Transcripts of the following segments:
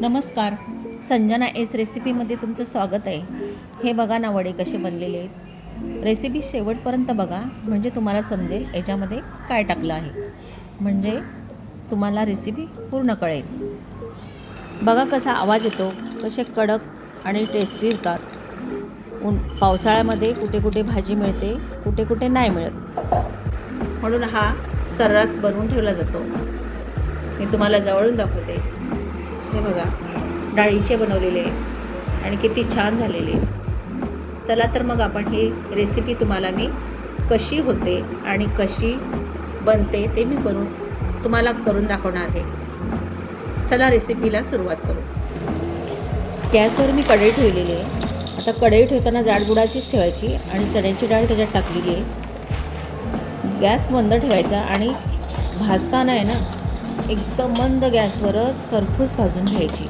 नमस्कार. संजना एस रेसिपीमध्ये तुमचं स्वागत आहे. हे बघा ना, वडे कसे बनलेले आहेत. रेसिपी शेवटपर्यंत बघा, म्हणजे तुम्हाला समजेल याच्यामध्ये काय टाकलं आहे, म्हणजे तुम्हाला रेसिपी पूर्ण कळेल. बघा कसा आवाज येतो, कसे कडक आणि टेस्टी होतात. पावसाळ्यामध्ये कुठे कुठे भाजी मिळते, कुठे कुठे नाही मिळत, म्हणून हा सर्रास बनवून ठेवला जातो. मी तुम्हाला जवळून दाखवते. हे बघा, डाळीचे बनवलेले आणि किती छान झालेले. चला तर मग आपण ही रेसिपी तुम्हाला मी कशी होते आणि कशी बनते ते मी बनवून तुम्हाला करून दाखवणार आहे. चला रेसिपीला सुरुवात करू. गॅसवर मी कढई ठेवलेली आहे. आता कढई ठेवताना जाडबुडाचीच ठेवायची आणि चण्याची डाळ त्याच्यात टाकलेली आहे. गॅस मंद ठेवायचा आणि भाजताना आहे ना, एकदम मंद गॅसवरच खरपूस भाजून घ्यायची.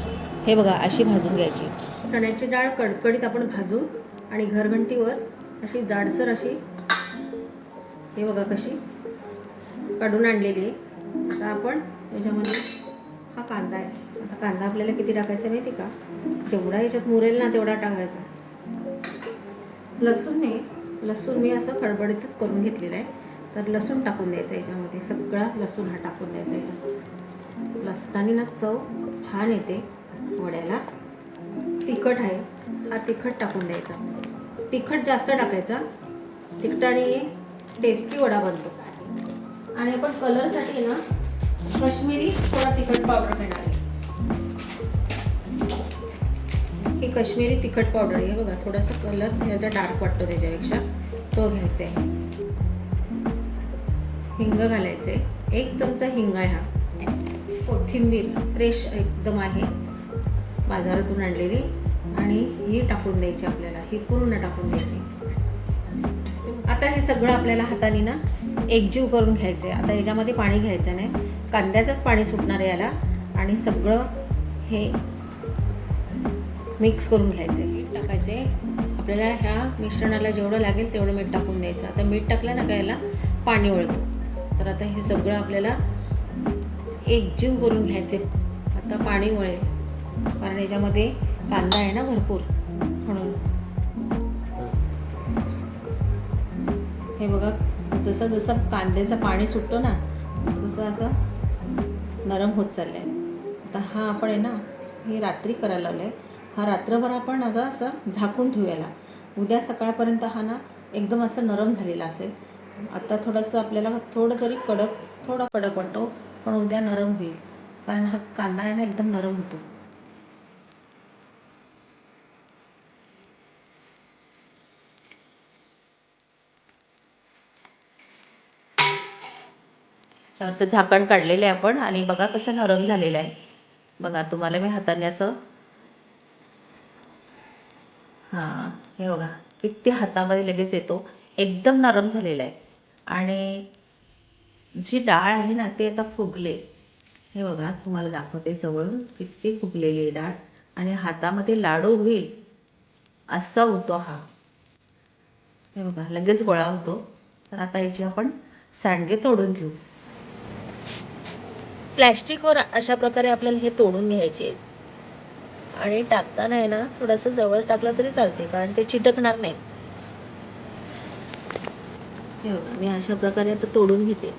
हे बघा, अशी भाजून घ्यायची. चण्याची डाळ कडकडीत आपण भाजून आणि घरघंटीवर अशी जाडसर अशी, हे बघा कशी काढून आणलेली आहे. आता आपण याच्यामध्ये हा कांदा आहे. आता कांदा आपल्याला किती टाकायचा माहिती का? जेवढा याच्यात मुरेल ना तेवढा टाकायचा. लसूण मी असं खडबडीतच करून घेतलेला आहे. तर लसूण टाकून द्यायचं याच्यामध्ये. सगळा लसूण हा टाकून द्यायचा याच्यात. लसणाने ना चव छान येते वड्याला. तिखट आहे, हा तिखट टाकून द्यायचा. तिखट जास्त टाकायचा. तिखटाने टेस्टी वडा बनतो. आणि आपण कलरसाठी ना काश्मीरी थोडा तिखट पावडर घेणार आहे. ही काश्मीरी तिखट पावडर आहे बघा. थोडासा कलर याचा डार्क वाटतो त्याच्यापेक्षा, तो घ्यायचा आहे. हिंग घालायचे. 1 चमचा हिंग आहे हा. कोथिंबीर फ्रेश एकदम आहे, बाजारातून आणलेली, आणि ही टाकून द्यायची आपल्याला. ही पूर्ण टाकून द्यायची. आता हे सगळं आपल्याला हाताने ना एकजीव करून घ्यायचं आहे. आता याच्यामध्ये पाणी घ्यायचं नाही, कांद्याचंच पाणी सुटणार आहे याला. आणि सगळं हे मिक्स करून घ्यायचं आहे. मीठ टाकायचं आहे आपल्याला. ह्या मिश्रणाला जेवढं लागेल तेवढं मीठ टाकून द्यायचं. आता मीठ टाकलं ना का याला पाणी वळतं. तर आता हे सगळं आपल्याला एकजीव करून घ्यायचे. आता पाणी वळेल, कारण याच्यामध्ये कांदा आहे ना भरपूर, म्हणून. हे बघा, जसं जसं कांद्याचं पाणी सुटतं ना तसं असं नरम होत चाललं आहे. आता हा आपण आहे ना, हे रात्री करायला लावलं आहे. हा रात्रभर आपण आता असं झाकून ठेवूयाला. उद्या सकाळपर्यंत हा ना एकदम असं नरम झालेला असेल. आता थोडंसं आपल्याला थोडा कडक वाटतो, पण उद्या नरम होईल, कारण हा कांदा आहे ना एकदम नरम होतो. त्यावरचं झाकण काढलेलं आहे आपण, आणि बघा कसं नरम झालेलं आहे. बघा, तुम्हाला मी हाताने असं, हां, हे बघा किती हातामध्ये लगेच येतो. एकदम नरम झालेला आहे. आणि जी डाळ आहे ना ती आता फुगले. हे बघा, तुम्हाला दाखवते जवळून किती फुगलेली डाळ, आणि हातामध्ये लाडू होईल असा होतो हा. हे बघा, लगेच गोळा होतो. तर आता याची आपण सांडगे तोडून घेऊ. प्लॅस्टिकवर अशा प्रकारे आपल्याला हे तोडून घ्यायचे. आणि टाकताना आहे ना थोडंसं जवळ टाकलं तरी चालते, कारण ते चिटकणार नाही. हे बघा, मी अशा प्रकारे आता तोडून घेते.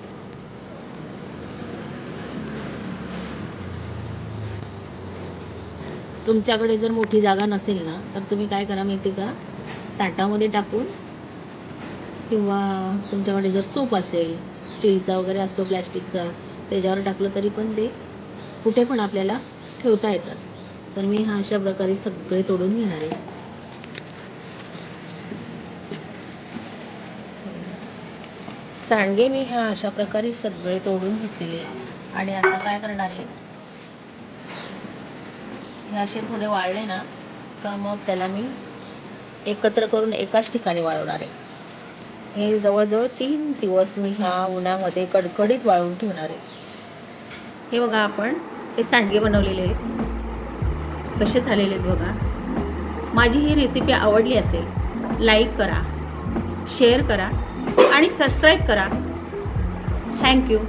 तुमच्याकडे जर मोठी जागा नसेल ना तर तुम्ही काय करा माहिती का, ताटामध्ये टाकून, किंवा तुमच्याकडे जर सूप असेल, स्टीलचा वगैरे असतो, प्लॅस्टिकचा, त्याच्यावर टाकलं तरी पण ते कुठे पण आपल्याला ठेवता येतात. तर मी हा अशा प्रकारे सगळे तोडून घेणार आहे. सांडगे मी ह्या अशा प्रकारे सगळे तोडून घेतलेले. आणि आता काय करणार आहे, हे असे थोडे वाळले ना का मग त्याला मी एकत्र करून एकाच ठिकाणी वाळवणार आहे. हे जवळजवळ 3 दिवस मी ह्या उन्हामध्ये कडकडीत वाळवून ठेवणार आहे. हे बघा, आपण हे सांडगे बनवलेले आहेत, कसे झालेले आहेत बघा. माझी ही रेसिपी आवडली असेल, लाईक करा, शेअर करा आणि सबस्क्राईब करा. थँक्यू.